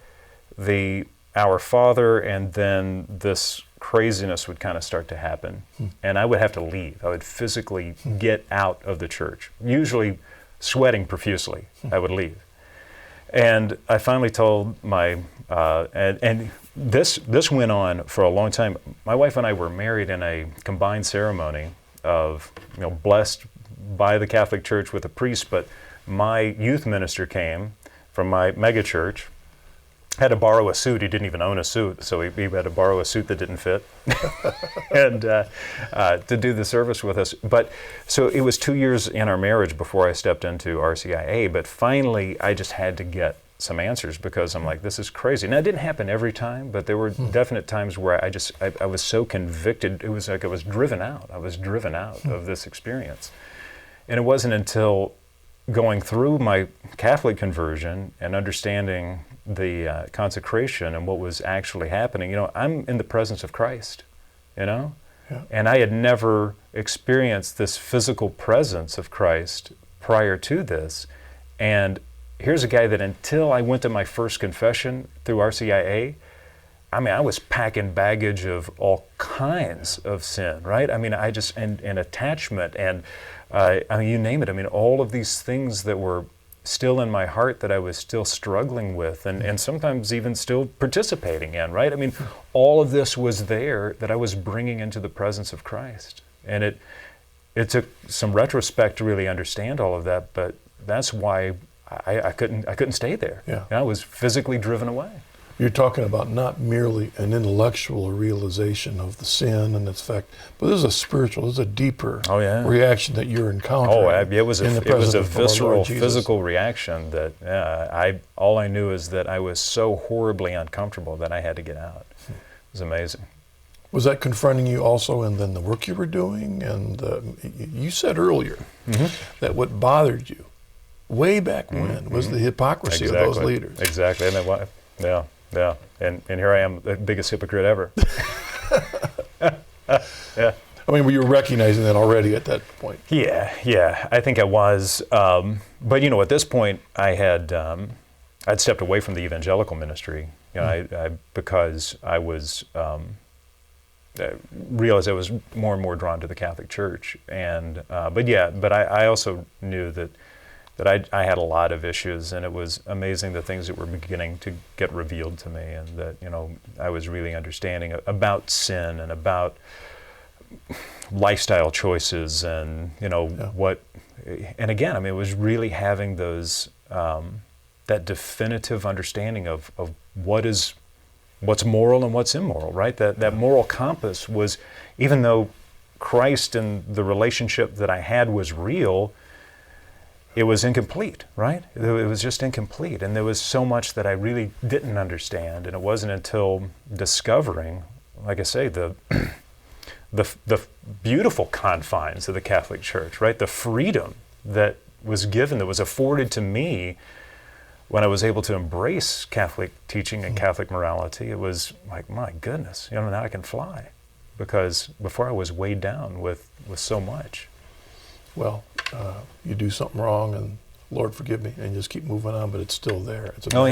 the Our Father and then this craziness would kind of start to happen, and I would have to leave. I would physically get out of the church, usually sweating profusely. I would leave. And I finally told my, and this went on for a long time. My wife and I were married in a combined ceremony of, blessed by the Catholic Church with a priest, but my youth minister came from my mega church, had to borrow a suit. He didn't even own a suit, so he had to borrow a suit that didn't fit, and to do the service with us. But so it was 2 years in our marriage before I stepped into RCIA. But finally, I just had to get some answers, because I'm like, this is crazy. Now, it didn't happen every time, but there were definite times where I was so convicted. It was like I was driven out. I was driven out of this experience, and it wasn't until going through my Catholic conversion and understanding the consecration and what was actually happening, I'm in the presence of Christ, Yeah. and I had never experienced this physical presence of Christ prior to this. And here's a guy that, until I went to my first confession through RCIA, I was packing baggage of all kinds of sin, right? I just, and attachment, and you name it. All of these things that were still in my heart that I was still struggling with, and sometimes even still participating in, right? All of this was there that I was bringing into the presence of Christ. And it took some retrospect to really understand all of that, but that's why I couldn't stay there. Yeah. I was physically driven away. You're talking about not merely an intellectual realization of the sin and its effect, but there's a spiritual, there's a deeper reaction that you're encountering. It was a visceral, physical reaction that all I knew is that I was so horribly uncomfortable that I had to get out. It was amazing. Was that confronting you also in then the work you were doing? And you said earlier that what bothered you way back when was the hypocrisy of those leaders. Exactly. And yeah. And here I am, the biggest hypocrite ever. Yeah. Were you recognizing that already at that point? Yeah. I think I was. But at this point, I'd stepped away from the evangelical ministry. Because I was realized I was more and more drawn to the Catholic Church. And but I also knew that I had a lot of issues, and it was amazing the things that were beginning to get revealed to me, and that I was really understanding about sin and about lifestyle choices, and what. And again, it was really having those that definitive understanding of what's moral and what's immoral, right? That moral compass was, even though Christ and the relationship that I had was real, it was incomplete, right? It was just incomplete. And there was so much that I really didn't understand. And it wasn't until discovering, like I say, the beautiful confines of the Catholic Church, right? The freedom that was given, that was afforded to me when I was able to embrace Catholic teaching and Catholic morality. It was like, my goodness, now I can fly. Because before I was weighed down with so much. Well, you do something wrong, and Lord forgive me, and just keep moving on, but it's still there. It's Well,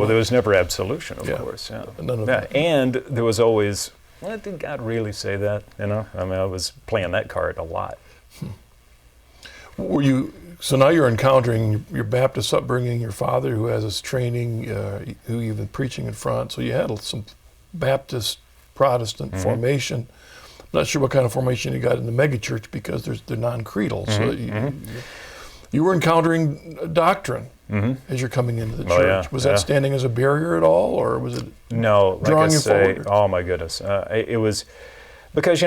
there was never absolution, of course. Yeah. None of that. And there was always, did God really say that? I was playing that card a lot. So now you're encountering your Baptist upbringing, your father who has his training, who you've been preaching in front. So you had some Baptist Protestant formation. Not sure what kind of formation you got in the megachurch, because they're non-creedal. So you were encountering doctrine as you're coming into the church. Was that standing as a barrier at all, or was it drawing you forward? Oh my goodness. It was because,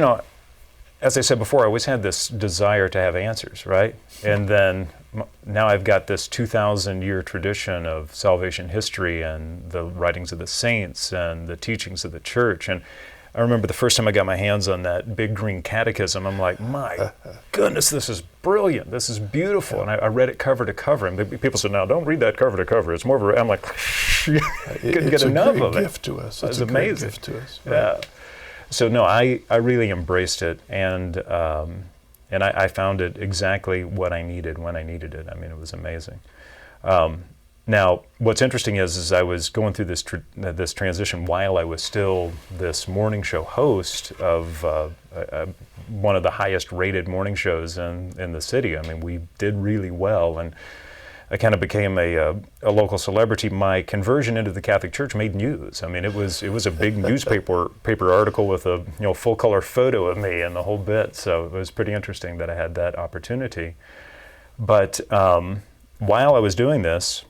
as I said before, I always had this desire to have answers, right? And then now I've got this 2,000-year tradition of salvation history and the writings of the saints and the teachings of the church. And I remember the first time I got my hands on that big green catechism, I'm like, my goodness, this is brilliant. This is beautiful. And I read it cover to cover. And people said, now, don't read that cover to cover. It's more of I'm like, couldn't get enough of it. It's a great gift to us. It's amazing. Great gift to us. Right? Yeah. So, no, I really embraced it. And I found it exactly what I needed when I needed it. It was amazing. Now, what's interesting is I was going through this transition while I was still this morning show host of one of the highest rated morning shows in the city. I mean, we did really well, and I kind of became a local celebrity. My conversion into the Catholic Church made news. I mean, it was a big paper article with a full color photo of me and the whole bit. So it was pretty interesting that I had that opportunity. But while I was doing this,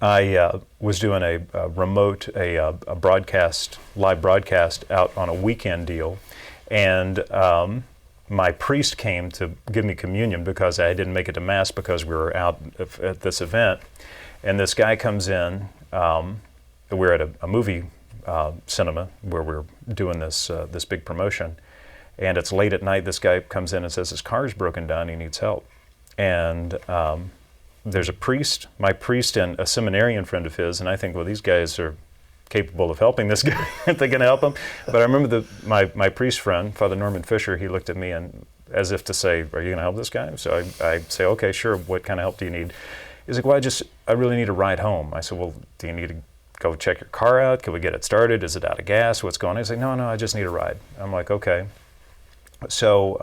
I was doing a remote, live broadcast out on a weekend deal, and my priest came to give me communion because I didn't make it to Mass because we were out at this event. And this guy comes in, we're at a movie cinema where we're doing this big promotion, and it's late at night. This guy comes in and says his car's broken down, he needs help. And there's a priest, my priest, and a seminarian friend of his, and I think, well, these guys are capable of helping this guy. Aren't they going to help him? But I remember my priest friend, Father Norman Fisher, he looked at me and as if to say, are you going to help this guy? So I say, okay, sure. What kind of help do you need? He's like, well, I really need a ride home. I said, well, do you need to go check your car out? Can we get it started? Is it out of gas? What's going on? He's like, no, I just need a ride. I'm like, okay. So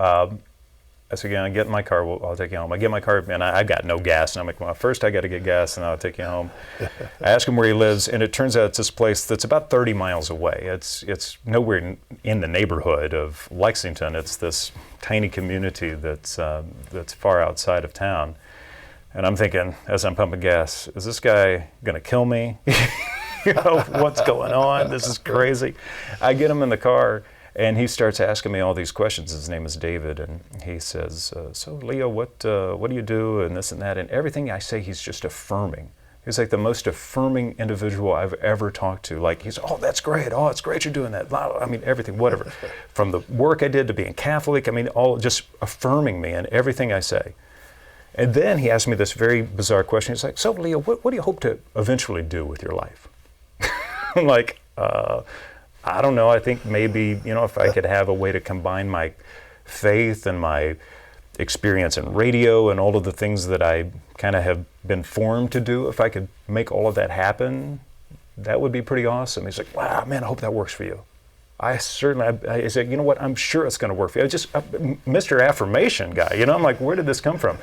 I said, yeah, I get in my car, I'll take you home. I get in my car, and I got no gas. And I'm like, well, first I got to get gas, and I'll take you home. I ask him where he lives, and it turns out it's this place that's about 30 miles away. It's nowhere in the neighborhood of Lexington. It's this tiny community that's far outside of town. And I'm thinking, as I'm pumping gas, is this guy going to kill me? What's going on? This is crazy. I get him in the car, and he starts asking me all these questions. His name is David, and he says, so Leo, what do you do, and this and that, and everything I say, he's just affirming. He's like the most affirming individual I've ever talked to. Like, he's, oh, that's great. Oh, it's great you're doing that. I mean, everything, whatever. From the work I did to being Catholic, I mean, all just affirming me in everything I say. And then he asked me this very bizarre question. He's like, so Leo, what do you hope to eventually do with your life? I'm like, I don't know. I think maybe, if I could have a way to combine my faith and my experience in radio and all of the things that I kind of have been formed to do, if I could make all of that happen, that would be pretty awesome. He's like, wow, man, I hope that works for you. I said, you know what, I'm sure it's going to work for you. Just Mr. Affirmation guy, I'm like, where did this come from?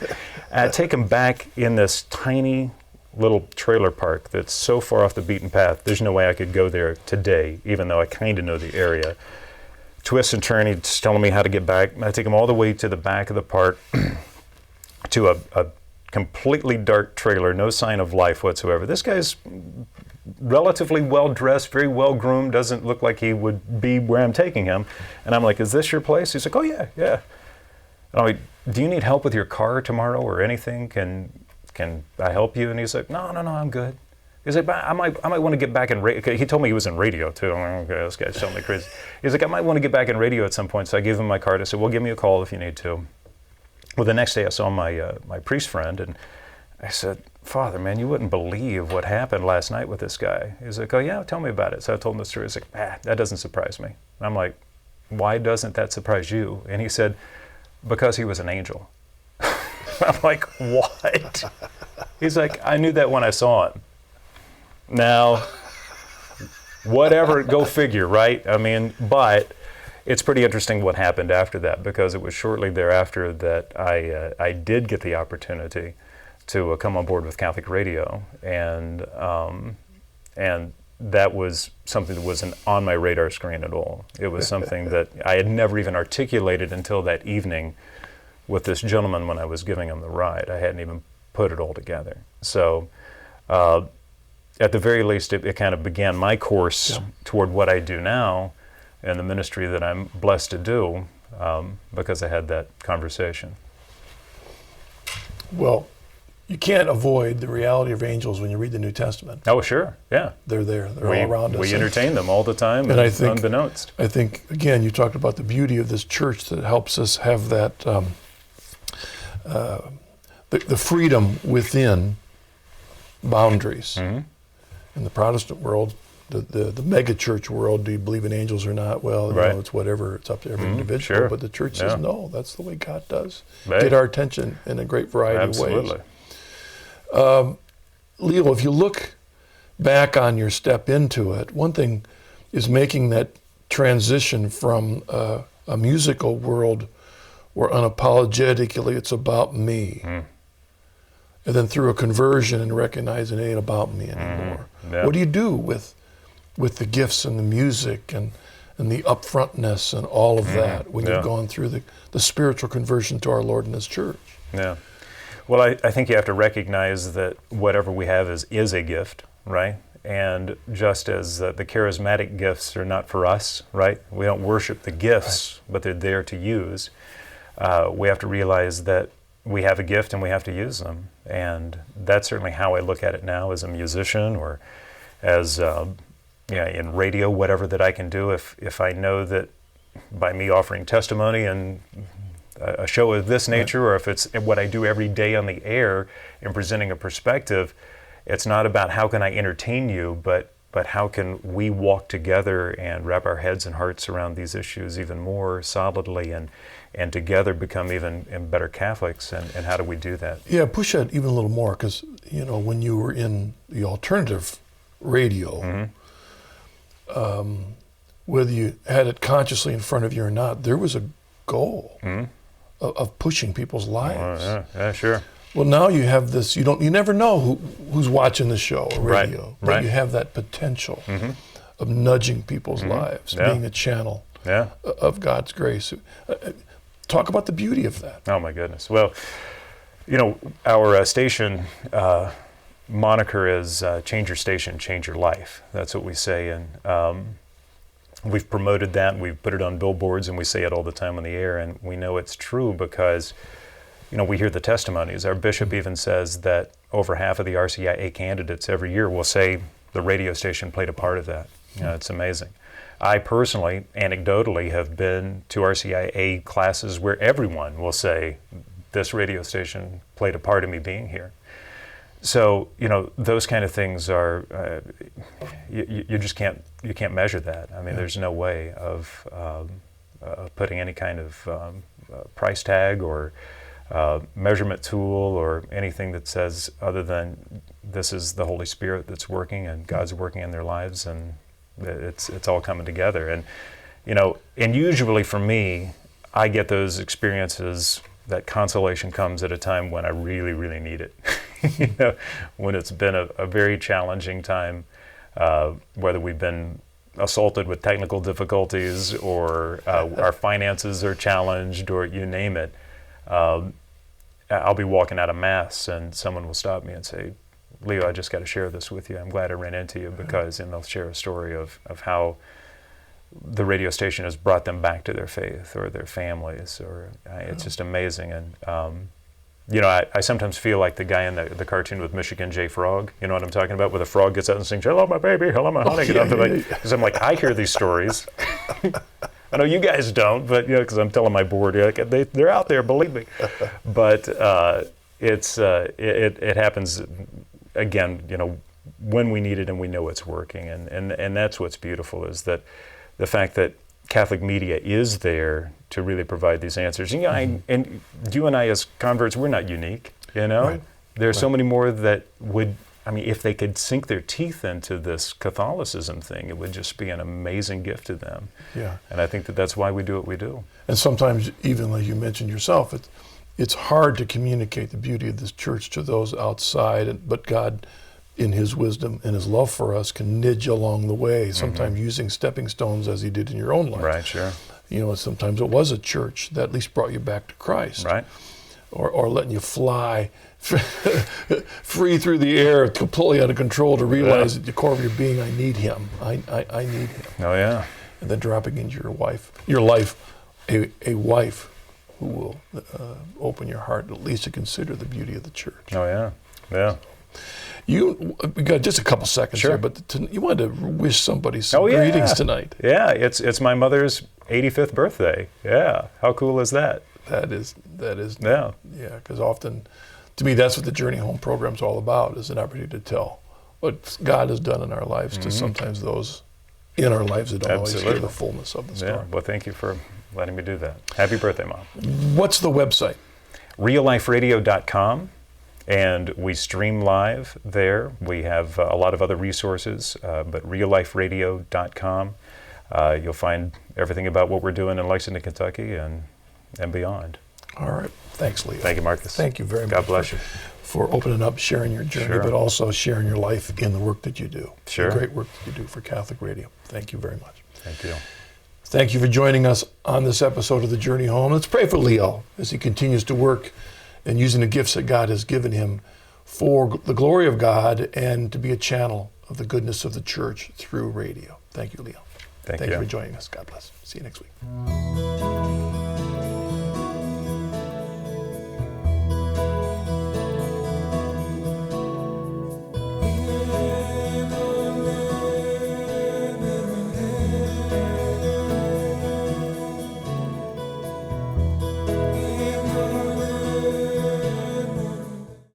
And I take him back in this tiny little trailer park that's so far off the beaten path, there's no way I could go there today, even though I kind of know the area. Twist and turn, he's telling me how to get back. I take him all the way to the back of the park to a completely dark trailer, no sign of life whatsoever. This guy's relatively well-dressed, very well-groomed, doesn't look like he would be where I'm taking him. And I'm like, is this your place? He's like, oh, yeah. And I'm like, do you need help with your car tomorrow or anything? Can I help you? And he's like, no, I'm good. He's like, I might want to get back in radio. He told me he was in radio too. I'm like, okay, this guy's telling me crazy. He's like, I might want to get back in radio at some point. So I gave him my card. I said, well, give me a call if you need to. Well, the next day I saw my priest friend, and I said, Father, man, you wouldn't believe what happened last night with this guy. He's like, oh yeah, tell me about it. So I told him the story. He's like, that doesn't surprise me. And I'm like, why doesn't that surprise you? And he said, because he was an angel. I'm like, what? He's like, I knew that when I saw him. Now, whatever, go figure, right? I mean, but it's pretty interesting what happened after that, because it was shortly thereafter that I did get the opportunity to come on board with Catholic Radio, and that was something that wasn't on my radar screen at all. It was something that I had never even articulated until that evening with this gentleman when I was giving him the ride. I hadn't even put it all together. So at the very least, it kind of began my course toward what I do now and the ministry that I'm blessed to do, because I had that conversation. Well, you can't avoid the reality of angels when you read the New Testament. Oh, sure, yeah. They're there. They're all around us. We entertain them all the time, and I think, unbeknownst. I think, again, you talked about the beauty of this church that helps us have that, the freedom within boundaries. Mm-hmm. In the Protestant world, the mega church world, do you believe in angels or not? Well, right. It's whatever. It's up to every individual. Sure. But the church says, no, that's the way God does. Right. Get our attention in a great variety of ways. Absolutely. Leo, if you look back on your step into it, one thing is making that transition from a musical world where unapologetically it's about me, and then through a conversion and recognizing it ain't about me anymore. Yeah. What do you do with the gifts and the music and the upfrontness and all of that when you've gone through the spiritual conversion to our Lord and His church? Yeah. Well, I think you have to recognize that whatever we have is a gift, right? And just as the charismatic gifts are not for us, right? We don't worship the gifts, but they're there to use. We have to realize that we have a gift and we have to use them. And that's certainly how I look at it now as a musician, or as in radio, whatever that I can do. If I know that by me offering testimony and a show of this nature, or if it's what I do every day on the air and presenting a perspective, it's not about how can I entertain you, but how can we walk together and wrap our heads and hearts around these issues even more solidly, and together become even better Catholics, and how do we do that? Yeah, push that even a little more, because when you were in the alternative radio, whether you had it consciously in front of you or not, there was a goal of pushing people's lives. Yeah, sure. Well, now you have this. You never know who's watching the show or radio, right, but right. you have that potential of nudging people's lives, being a channel of God's grace. Talk about the beauty of that. Oh my goodness. Well, our station moniker is "Change your station, change your life." That's what we say, and we've promoted that. We've put it on billboards, and we say it all the time on the air, and we know it's true because we hear the testimonies. Our bishop even says that over half of the RCIA candidates every year will say the radio station played a part of that. It's amazing. I personally, anecdotally, have been to RCIA classes where everyone will say, this radio station played a part of me being here. So, those kind of things are, you just can't measure that. I mean, there's no way of putting any kind of price tag or measurement tool or anything that says other than this is the Holy Spirit that's working and God's working in their lives, and it's all coming together. And and usually for me, I get those experiences, that consolation comes at a time when I really, really need it. When it's been a very challenging time, whether we've been assaulted with technical difficulties or our finances are challenged, or you name it. I'll be walking out of Mass and someone will stop me and say, Leo, I just got to share this with you. I'm glad I ran into you, because, and they'll share a story of how the radio station has brought them back to their faith or their families, or it's just amazing. And I sometimes feel like the guy in the cartoon with Michigan J. Frog. You know what I'm talking about? Where the frog gets out and sings, "Hello, my baby. Hello, my honey." Because I'm like, I hear these stories. I know you guys don't, but because I'm telling my board, they're out there, believe me. But it happens again, when we need it and we know it's working, and that's what's beautiful, is that the fact that Catholic media is there to really provide these answers. And you and I as converts, we're not unique. Right. There are so many more that would. I mean, if they could sink their teeth into this Catholicism thing, it would just be an amazing gift to them. Yeah. And I think that's why we do what we do. And sometimes, even like you mentioned yourself, it's hard to communicate the beauty of this church to those outside, but God, in His wisdom and His love for us, can nudge along the way, sometimes using stepping stones as He did in your own life. Right, sure. Sometimes it was a church that at least brought you back to Christ. Right. Or letting you fly free through the air, completely out of control, to realize at the core of your being, I need Him. I need Him. Oh yeah. And then dropping into your life, a wife who will open your heart at least to consider the beauty of the church. Oh yeah, yeah. We got just a couple seconds here, but you wanted to wish somebody some greetings tonight. Yeah, it's my mother's 85th birthday. Yeah, how cool is that? That is. Yeah. Yeah, because often, to me, that's what the Journey Home program's all about, is an opportunity to tell what God has done in our lives to sometimes those in our lives that don't always hear the fullness of the story. Yeah, well, thank you for letting me do that. Happy birthday, Mom. What's the website? realliferadio.com, And we stream live there. We have a lot of other resources, but realliferadio.com. You'll find everything about what we're doing in Lexington, Kentucky, and beyond. All right. Thanks, Leo. Thank you, Marcus. Thank you very much. God bless you. For opening up, sharing your journey, Sure. but also sharing your life in the work that you do. Sure. The great work that you do for Catholic Radio. Thank you very much. Thank you. Thank you for joining us on this episode of The Journey Home. Let's pray for Leo as he continues to work and using the gifts that God has given him for the glory of God and to be a channel of the goodness of the church through radio. Thank you, Leo. Thank you you for joining us. God bless. See you next week.